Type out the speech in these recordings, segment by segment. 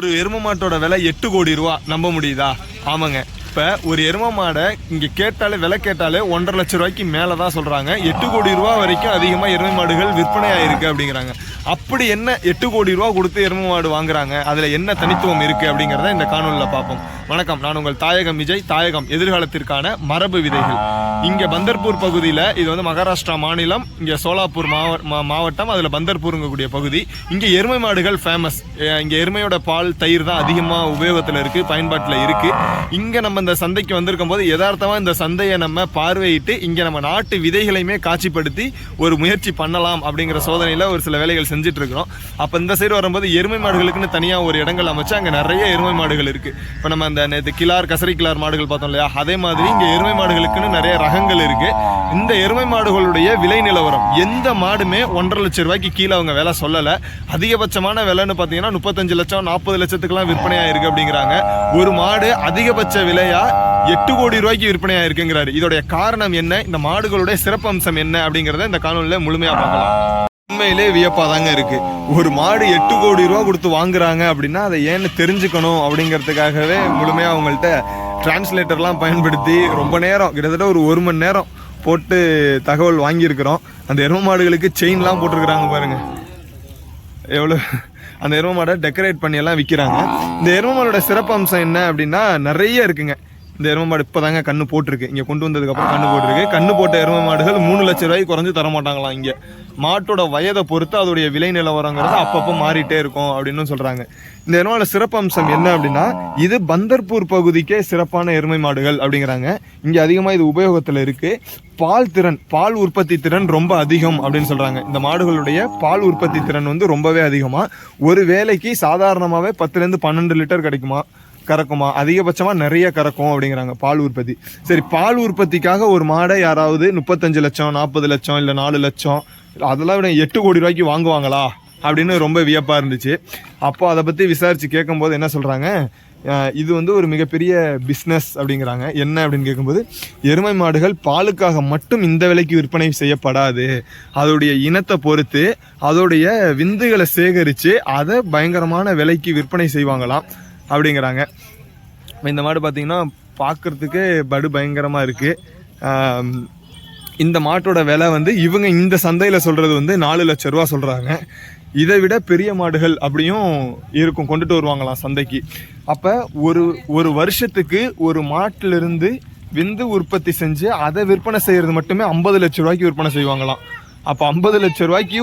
ஒரு எரும மாட்டோட விலை 8 கோடி ரூபா. நம்ப முடியுதா? ஆமாங்க. இப்போ ஒரு எரும மாடை இங்கே கேட்டாலே விலை கேட்டாலே 1.5 லட்சம் ரூபாய்க்கு மேலே தான் சொல்கிறாங்க. 8 கோடி ரூபா வரைக்கும் அதிகமாக எருமை மாடுகள் விற்பனை ஆயிருக்கு அப்படிங்கிறாங்க. அப்படி என்ன 8 கோடி ரூபா கொடுத்து எருமை மாடு வாங்குறாங்க, அதில் என்ன தனித்துவம் இருக்குது அப்படிங்கிறத இந்த காணொலியில் பார்ப்போம். வணக்கம், நான் உங்கள் தாயகம் விஜய். தாயகம் எதிர்காலத்திற்கான மரபு விதைகள். இங்கே பந்தர்பூர் பகுதியில், இது வந்து மகாராஷ்டிரா மாநிலம், இங்கே சோலாப்பூர் மாவட்டம், அதில் பந்தர்பூருங்கக்கூடிய பகுதி. இங்கே எருமை மாடுகள் ஃபேமஸ். இங்கே எருமையோட பால் தயிர் தான் அதிகமாக உபயோகத்தில் இருக்குது, பயன்பாட்டில் இருக்குது. இங்கே நம்ம இந்த சந்தைக்கு வந்திருக்கும் போது யதார்த்தமாக இந்த சந்தையை நம்ம பார்வையிட்டு இங்கே நம்ம நாட்டு விதைகளையுமே காட்சிப்படுத்தி ஒரு முயற்சி பண்ணலாம் அப்படிங்கிற சோதனையில் ஒரு சில வேலைகள் செஞ்சுட்டு இருக்கிறோம். அப்போ இந்த சைடு வரும்போது எருமை மாடுகளுக்குன்னு தனியாக ஒரு இடங்கள் அமைச்சு அங்கே நிறைய எருமை மாடுகள் இருக்குது. இப்போ நம்ம இந்த நேற்று கிளார் கசரி கிளார் மாடுகள் பார்த்தோம் இல்லையா, அதே மாதிரி இங்கே எருமை மாடுகளுக்குன்னு நிறைய ரகங்கள் இருக்குது. இந்த எருமை மாடுகளுடைய விலை நிலவரம், எந்த மாடுமே 1.5 லட்சம் ரூபாய்க்கு கீழே அவங்க விலை சொல்லலை. அதிகபட்சமான விலைன்னு பார்த்தீங்கன்னா 35 லட்சம் 40 லட்சத்துக்குலாம் விற்பனையாக இருக்குது அப்படிங்கிறாங்க. ஒரு மாடு அதிகபட்ச விலையா 8 கோடி ரூபாய்க்கு விற்பனையாக இருக்குங்கிறாரு. இதோடைய காரணம் என்ன, இந்த மாடுகளுடைய சிறப்பம்சம் என்ன அப்படிங்கிறத இந்த காணொலியில் முழுமையாக பார்க்கலாம். உண்மையிலே வியப்பாக தாங்க இருக்கு. ஒரு மாடு 8 கோடி ரூபா கொடுத்து வாங்குறாங்க அப்படின்னா அதை ஏன்னு தெரிஞ்சுக்கணும் அப்படிங்கிறதுக்காகவே முழுமையாக அவங்கள்ட்ட டிரான்ஸ்லேட்டர்லாம் பயன்படுத்தி ரொம்ப நேரம், கிட்டத்தட்ட ஒரு மணி நேரம் போட்டு தகவல் வாங்கியிருக்கிறோம். அந்த எருமை மாடுகளுக்கு செயின்லாம் போட்டிருக்கிறாங்க பாருங்க, எவ்வளோ. அந்த எருமை மாடை டெக்கரேட் பண்ணி எல்லாம் விற்கிறாங்க. இந்த எருமை மாடோட சிறப்பம்சம் என்ன அப்படின்னா நிறைய இருக்குங்க. இந்த எருமை மாடு இப்போ தாங்க கண்ணு போட்டிருக்கு, இங்கே கொண்டு வந்ததுக்கப்புறம் கண்ணு போட்டிருக்கு. கண்ணு போட்ட எருமை மாடுகள் 3 லட்சம் ரூபாய்க்கு குறைஞ்சி தர மாட்டாங்களாம். இங்கே மாட்டோட வயதை பொறுத்து அதோடைய விலை நிலவரங்கிறது அப்பப்போ மாறிட்டே இருக்கும் அப்படின்னு சொல்கிறாங்க. இந்த எருமையோட சிறப்பம்சம் என்ன அப்படின்னா, இது பந்தர்பூர் பகுதிக்கே சிறப்பான எருமை மாடுகள் அப்படிங்கிறாங்க. இங்கே அதிகமாக இது உபயோகத்தில் இருக்குது. பால் திறன், பால் உற்பத்தி திறன் ரொம்ப அதிகம் அப்படின்னு சொல்கிறாங்க. இந்த மாடுகளுடைய பால் உற்பத்தி திறன் வந்து ரொம்பவே அதிகமாக, ஒரு வேலைக்கு சாதாரணமாகவே 10 to 12 லிட்டர் கறக்குமா, அதிகபட்சமாக நிறைய கறக்கும் அப்படிங்கிறாங்க பால் உற்பத்தி. சரி, பால் உற்பத்திக்காக ஒரு மாடை யாராவது 35 லட்சம் 40 லட்சம் இல்லை 4 லட்சம் அதெல்லாம் விட 8 கோடி ரூபாய்க்கு வாங்குவாங்களா அப்படின்னு ரொம்ப வியப்பாக இருந்துச்சு. அப்போ அதை பற்றி விசாரித்து கேட்கும்போது என்ன சொல்கிறாங்க, இது வந்து ஒரு மிகப்பெரிய பிஸ்னஸ் அப்படிங்கிறாங்க. என்ன அப்படின்னு கேட்கும்போது, எருமை மாடுகள் பாலுக்காக மட்டும் இந்த விலைக்கு விற்பனை செய்யப்படாது, அதோடைய இனத்தை பொறுத்து அதோடைய விந்துகளை சேகரித்து அதை பயங்கரமான விலைக்கு விற்பனை செய்வாங்களாம் அப்படிங்கிறாங்க. இந்த மாடு பார்த்திங்கன்னா பார்க்குறதுக்கு பயங்கரமாக இருக்குது. இந்த மாட்டோட விலை வந்து இவங்க இந்த சந்தையில் சொல்கிறது வந்து 4 லட்சம் ரூபா சொல்கிறாங்க. இதை விட பெரிய மாடுகள் அப்படியும் இருக்கும், கொண்டுட்டு வருவாங்களாம் சந்தைக்கு. அப்போ ஒரு வருஷத்துக்கு ஒரு மாட்டிலிருந்து விந்து உற்பத்தி செஞ்சு அதை விற்பனை செய்கிறது மட்டுமே 50 லட்சம் ரூபாய்க்கு விற்பனை செய்வாங்களாம். அப்போ 50 லட்சம் ரூபாய்க்கு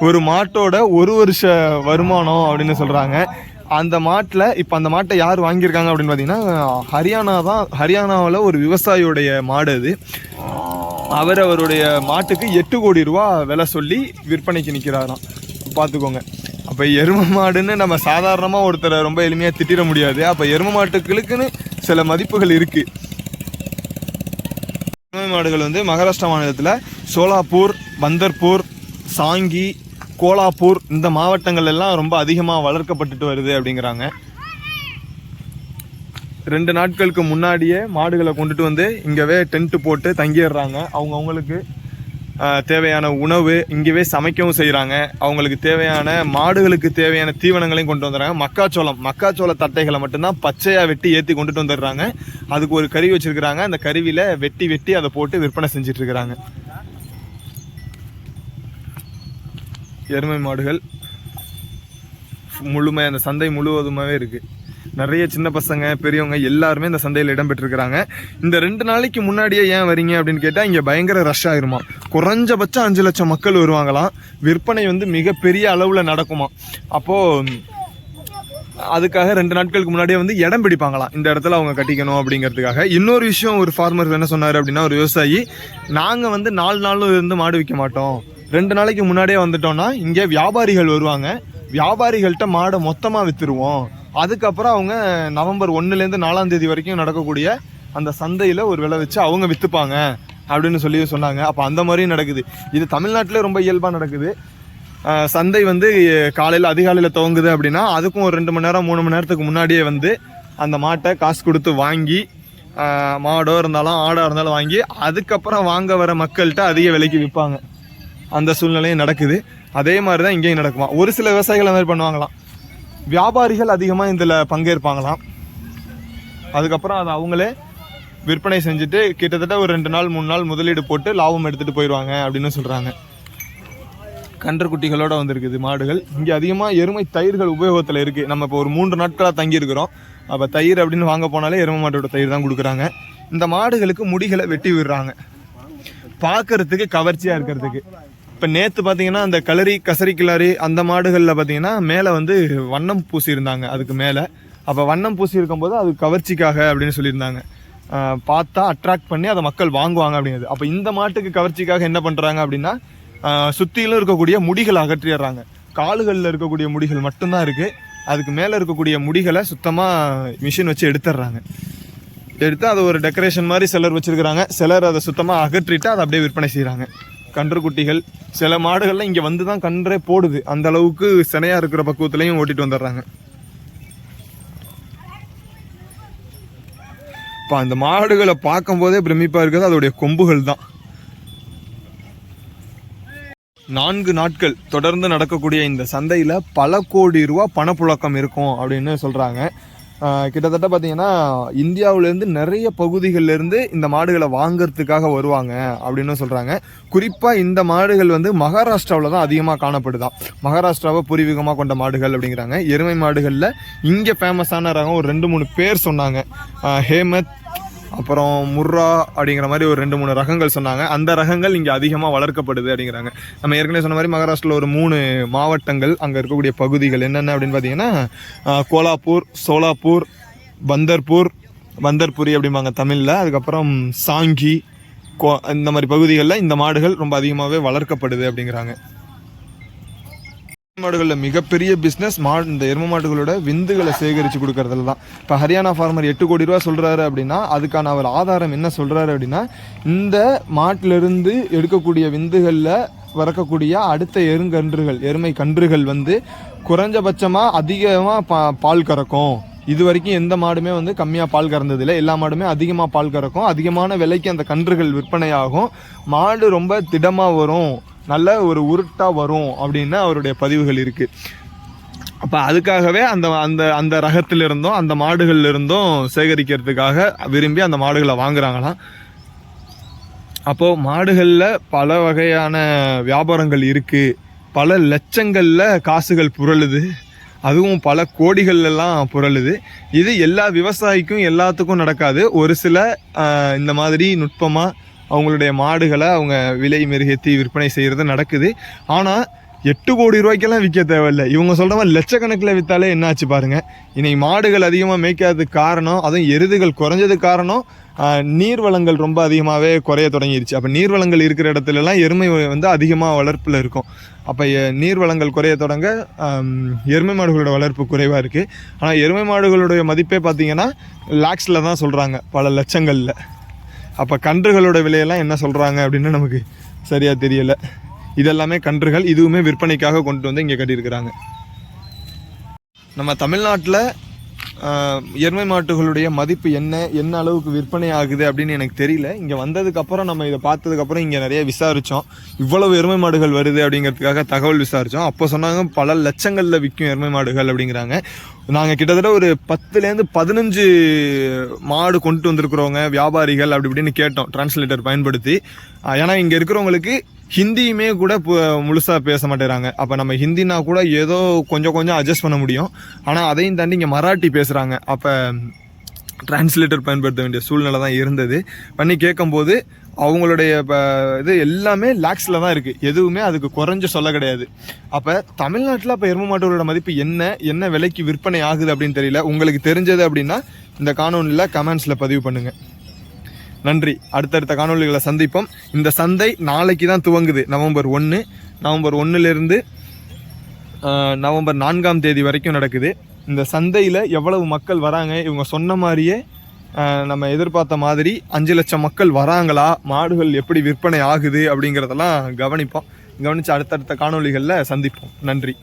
ஒரு மாட்டோட ஒரு வருஷ வருமானம் அப்படின்னு சொல்கிறாங்க. அந்த மாட்டில் இப்போ அந்த மாட்டை யார் வாங்கியிருக்காங்க அப்படின்னு பார்த்தீங்கன்னா ஹரியானாவில் ஒரு விவசாயியுடைய மாடு அது. அவருடைய மாட்டுக்கு 8 கோடி ரூபா விலை சொல்லி விற்பனைக்கு நிற்கிறாராம். பார்த்துக்கோங்க. அப்போ எருமை மாடுன்னு நம்ம சாதாரணமாக ஒருத்தரை ரொம்ப எளிமையாக திட்டிட முடியாது. அப்போ எருமை மாட்டுகளுக்குன்னு சில மதிப்புகள் இருக்குது. எருமை மாடுகள் வந்து மகாராஷ்டிரா மாநிலத்தில் சோலாப்பூர், பந்தர்பூர், சாங்கி, கோலாப்பூர் இந்த மாவட்டங்கள் எல்லாம் ரொம்ப அதிகமாக வளர்க்கப்பட்டுட்டு வருது அப்படிங்கிறாங்க. 2 நாட்களுக்கு முன்னாடியே மாடுகளை கொண்டுட்டு வந்து இங்கேவே டென்ட்டு போட்டு தங்கிடுறாங்க. அவங்களுக்கு தேவையான உணவு இங்கேவே சமைக்கவும் செய்கிறாங்க. அவங்களுக்கு தேவையான மாடுகளுக்கு தேவையான தீவனங்களையும் கொண்டு வந்துடுறாங்க. மக்காச்சோள தட்டைகளை மட்டும்தான் பச்சையாக வெட்டி ஏற்றி கொண்டுட்டு வந்துடுறாங்க. அதுக்கு ஒரு கருவி வச்சுருக்கிறாங்க. அந்த கருவியில் வெட்டி அதை போட்டு விற்பனை செஞ்சிட்ருக்கிறாங்க. எருமை மாடுகள் முழுமையாக அந்த சந்தை முழுவதுமாகவே இருக்குது. நிறைய சின்ன பசங்க பெரியவங்க எல்லாருமே இந்த சந்தையில் இடம்பெற்றிருக்கிறாங்க. இந்த 2 நாளைக்கு முன்னாடியே ஏன் வரீங்க அப்படின்னு கேட்டால் இங்கே பயங்கர ரஷ் ஆகிருமா. குறைஞ்சபட்சம் 5 லட்சம் மக்கள் வருவாங்களாம். விற்பனை வந்து மிகப்பெரிய அளவில் நடக்குமா. அப்போது அதுக்காக 2 நாட்களுக்கு முன்னாடியே வந்து இடம் பிடிப்பாங்களாம், இந்த இடத்துல அவங்க கட்டிக்கணும் அப்படிங்கிறதுக்காக. இன்னொரு விஷயம், ஒரு ஃபார்மர் என்ன சொன்னார் அப்படின்னா, ஒரு விவசாயி, நாங்கள் வந்து 4 நாளும் இருந்து மாடு விற்க மாட்டோம், 2 நாளைக்கு முன்னாடியே வந்துட்டோம்னா இங்கே வியாபாரிகள் வருவாங்க, வியாபாரிகள்கிட்ட மாடை மொத்தமாக விற்றுருவோம், அதுக்கப்புறம் அவங்க நவம்பர் 1லேருந்து 4ஆம் தேதி வரைக்கும் நடக்கக்கூடிய அந்த சந்தையில் ஒரு விலை வச்சு அவங்க விற்றுப்பாங்க அப்படின்னு சொன்னாங்க. அப்போ அந்த மாதிரியும் நடக்குது. இது தமிழ்நாட்டிலே ரொம்ப இயல்பாக நடக்குது. சந்தை வந்து காலையில் அதிகாலையில் துவங்குது அப்படின்னா அதுக்கும் ஒரு 2 மணி நேரம் 3 மணி நேரத்துக்கு முன்னாடியே வந்து அந்த மாட்டை காசு கொடுத்து வாங்கி, மாடோ இருந்தாலும் ஆடாக இருந்தாலும் வாங்கி அதுக்கப்புறம் வாங்க வர மக்கள்கிட்ட அதிக விலைக்கு விற்பாங்க. அந்த சூழ்நிலையும் நடக்குது. அதே மாதிரி தான் இங்கேயும் நடக்குமா. ஒரு சில விவசாயிகள் அந்த மாதிரி பண்ணுவாங்களாம், வியாபாரிகள் அதிகமாக இதில் பங்கேற்பாங்களாம். அதுக்கப்புறம் அதை அவங்களே விற்பனை செஞ்சுட்டு கிட்டத்தட்ட ஒரு 2 நாள் 3 நாள் முதலீடு போட்டு லாபம் எடுத்துகிட்டு போயிடுவாங்க அப்படின்னு சொல்கிறாங்க. கன்றுக்குட்டிகளோடு வந்திருக்குது மாடுகள். இங்கே அதிகமாக எருமை தயிர்கள் உபயோகத்தில் இருக்குது. நம்ம இப்போ ஒரு 3 நாட்களாக தங்கியிருக்கிறோம். அப்போ தயிர் அப்படின்னு வாங்க போனாலே எருமை மாட்டோட தயிர் தான் கொடுக்குறாங்க. இந்த மாடுகளுக்கு முடிகளை வெட்டி விடுறாங்க பார்க்கறதுக்கு கவர்ச்சியாக இருக்கிறதுக்கு. இப்போ நேற்று பார்த்தீங்கன்னா அந்த கசரி கிளறி அந்த மாடுகளில் பார்த்தீங்கன்னா மேலே வந்து வண்ணம் பூசி இருந்தாங்க அதுக்கு மேலே. அப்போ வண்ணம் பூசி இருக்கும்போது அது கவர்ச்சிக்காக அப்படின்னு சொல்லியிருந்தாங்க. பார்த்தா அட்ராக்ட் பண்ணி அதை மக்கள் வாங்குவாங்க அப்படிங்கிறது. அப்போ இந்த மாட்டுக்கு கவர்ச்சிக்காக என்ன பண்ணுறாங்க அப்படின்னா சுற்றிலும் இருக்கக்கூடிய முடிகளை அகற்றிடுறாங்க. காலுகளில் இருக்கக்கூடிய முடிகள் மட்டும்தான் இருக்குது. அதுக்கு மேலே இருக்கக்கூடிய முடிகளை சுத்தமாக மிஷின் வச்சு எடுத்துடுறாங்க. எடுத்து அதை ஒரு டெக்கரேஷன் மாதிரி சிலர் வச்சுருக்கிறாங்க. சிலர் அதை சுத்தமாக அகற்றிட்டு அதை அப்படியே விற்பனை செய்கிறாங்க. கன்றுக்குட்டிகள் சில மாடுகள்லாம் இங்கே வந்து தான் கன்றே போடுது. அந்த அளவுக்கு சினையாக இருக்கிற பக்குவத்துலேயும் ஓட்டிட்டு வந்துடுறாங்க. இப்போ அந்த மாடுகளை பார்க்கும்போதே பிரமிப்பாக இருக்கிறது அதோடைய கொம்புகள் தான். 4 நாட்கள் தொடர்ந்து நடக்கக்கூடிய இந்த சந்தையில் பல கோடி ரூபா பணப்புழக்கம் இருக்கும் அப்படின்னு சொல்கிறாங்க. கிட்டத்தட்ட பார்த்தீங்கன்னா இந்தியாவிலேருந்து நிறைய பகுதிகளிலேருந்து இந்த மாடுகளை வாங்கிறதுக்காக வருவாங்க அப்படின்னு சொல்கிறாங்க. குறிப்பாக இந்த மாடுகள் வந்து மகாராஷ்டிராவில் தான் அதிகமாக காணப்படுதான். மகாராஷ்டிராவை பூர்வீகமாக கொண்ட மாடுகள் அப்படிங்கிறாங்க. எருமை மாடுகளில் இங்கே ஃபேமஸான ரகம் ஒரு 2-3 பேர் சொன்னாங்க. ஹேமத், அப்புறம் முர்ரா அப்படிங்கிற மாதிரி ஒரு 2-3 ரகங்கள் சொன்னாங்க. அந்த ரகங்கள் இங்கே அதிகமாக வளர்க்கப்படுது அப்படிங்கிறாங்க. நம்ம ஏற்கனவே சொன்ன மாதிரி மகாராஷ்டிராவில் ஒரு 3 மாவட்டங்கள் அங்கே இருக்கக்கூடிய பகுதிகள் என்னென்ன அப்படின்னு பார்த்தீங்கன்னா கோலாப்பூர், சோலாப்பூர், பந்தர்புரி அப்படிம்பாங்க தமிழில். அதுக்கப்புறம் சாங்கி, இந்த மாதிரி பகுதிகளில் இந்த மாடுகள் ரொம்ப அதிகமாகவே வளர்க்கப்படுது அப்படிங்கிறாங்க. மாடுகளில் மிகப்பெரிய பிஸ்னஸ் இந்த எருமை மாடுகளோட விந்துகளை சேகரித்து கொடுக்கறதுல தான். இப்போ ஹரியானா ஃபார்மர் 8 கோடி ரூபா சொல்கிறாரு அப்படின்னா அதுக்கான அவர் ஆதாரம் என்ன சொல்கிறாரு அப்படின்னா இந்த மாட்டிலிருந்து எடுக்கக்கூடிய விந்துகளில் வரக்கூடிய அடுத்த எருமை கன்றுகள் வந்து குறைஞ்சபட்சமாக அதிகமாக பால் கறக்கும். இது வரைக்கும் எந்த மாடுமே வந்து கம்மியாக பால் கறந்ததில்லை. எல்லா மாடுமே அதிகமாக பால் கறக்கும். அதிகமான விலைக்கு அந்த கன்றுகள் விற்பனையாகும். மாடு ரொம்ப திடமாக வரும், நல்ல ஒரு உருட்டாக வரும் அப்படின்னு அவருடைய பதிவுகள் இருக்குது. அப்போ அதுக்காகவே அந்த அந்த அந்த ரகத்திலிருந்தும் அந்த மாடுகள்ல இருந்தும் சேகரிக்கிறதுக்காக விரும்பி அந்த மாடுகளை வாங்குறாங்களாம். அப்போது மாடுகளில் பல வகையான வியாபாரங்கள் இருக்குது. பல லட்சங்களில் காசுகள் புரளுது. அதுவும் பல கோடிகள்லாம் புரளுது. இது எல்லா விவசாயிக்கும் எல்லாத்துக்கும் நடக்காது. ஒரு சில இந்த மாதிரி நுட்பமாக அவங்களுடைய மாடுகளை அவங்க விலை மெருகேற்றி விற்பனை செய்கிறது நடக்குது. ஆனால் 8 கோடி ரூபாய்க்கெல்லாம் விற்க தேவையில்லை. இவங்க சொல்கிற மாதிரி லட்சக்கணக்கில் விற்றாலே என்ன ஆச்சு பாருங்கள். இன்னைக்கு மாடுகள் அதிகமாக மேய்க்காததுக்கு காரணம், அதுவும் எருதுகள் குறைஞ்சதுக்கு காரணம் நீர் வளங்கள் ரொம்ப அதிகமாகவே குறைய தொடங்கிடுச்சு. அப்போ நீர் வளங்கள் இருக்கிற இடத்துலலாம் எருமை வந்து அதிகமாக வளர்ப்பில் இருக்கும். அப்போ நீர் வளங்கள் குறைய தொடங்க எருமை மாடுகளோட வளர்ப்பு குறைவாக இருக்குது. ஆனால் எருமை மாடுகளுடைய மதிப்பே பார்த்திங்கன்னா லேக்ஸில் தான் சொல்கிறாங்க, பல லட்சங்களில். அப்போ கன்றுகளோட விலையெல்லாம் என்ன சொல்கிறாங்க அப்படின்னு நமக்கு சரியாக தெரியலை. இதெல்லாமே கன்றுகள், இதுவுமே விற்பனைக்காக கொண்டு வந்து இங்கே கட்டியிருக்கிறாங்க. நம்ம தமிழ்நாட்டில் எருமை மாட்டுகளுடைய மதிப்பு என்ன அளவுக்கு விற்பனை ஆகுது அப்படின்னு எனக்கு தெரியல. இங்கே வந்ததுக்கப்புறம் நம்ம இதை பார்த்ததுக்கப்புறம் இங்கே நிறைய விசாரித்தோம். இவ்வளவு எருமை மாடுகள் வருது அப்படிங்கிறதுக்காக தகவல் விசாரித்தோம். அப்போ சொன்னாங்க பல லட்சங்களில் விற்கும் எருமை மாடுகள் அப்படிங்கிறாங்க. நாங்கள் கிட்டத்தட்ட ஒரு 10லேருந்து 15 மாடு கொண்டு வந்திருக்கிறவங்க வியாபாரிகள் அப்படி இப்படின்னு கேட்டோம் டிரான்ஸ்லேட்டர் பயன்படுத்தி. ஏன்னா இங்கே இருக்கிறவங்களுக்கு ஹிந்தியுமே கூட முழுசாக பேச மாட்டேறாங்க. அப்போ நம்ம ஹிந்தினா கூட ஏதோ கொஞ்சம் அட்ஜஸ்ட் பண்ண முடியும். ஆனால் அதையும் தாண்டி இங்கே மராட்டி பேசுகிறாங்க. அப்போ டிரான்ஸ்லேட்டர் பயன்படுத்த வேண்டிய சூழ்நிலை தான் இருந்தது. பண்ணி கேட்கும்போது அவங்களுடைய இது எல்லாமே லேக்ஸில் தான் இருக்குது. எதுவுமே அதுக்கு குறைஞ்ச சொல்ல கிடையாது. அப்போ தமிழ்நாட்டில் இப்போ எருமை மாட்டுகளோட மதிப்பு என்ன விலைக்கு விற்பனை ஆகுது அப்படின்னு தெரியல. உங்களுக்கு தெரிஞ்சது அப்படின்னா இந்த காணொலியில் கமெண்ட்ஸில் பதிவு பண்ணுங்கள். நன்றி. அடுத்தடுத்த காணொலிகளை சந்திப்போம். இந்த சந்தை நாளைக்கு தான் துவங்குது. நவம்பர் 1லிருந்து நவம்பர் 4ஆம் தேதி வரைக்கும் நடக்குது. இந்த சந்தையில் எவ்வளவு மக்கள் வராங்க, இவங்க சொன்ன மாதிரியே நம்ம எதிர்பார்த்த மாதிரி 5 லட்சம் மக்கள் வராங்களா, மாடுகள் எப்படி விற்பனை ஆகுது அப்படிங்கிறதெல்லாம் கவனிச்சு அடுத்தடுத்த காணொலிகளில் சந்திப்போம். நன்றி.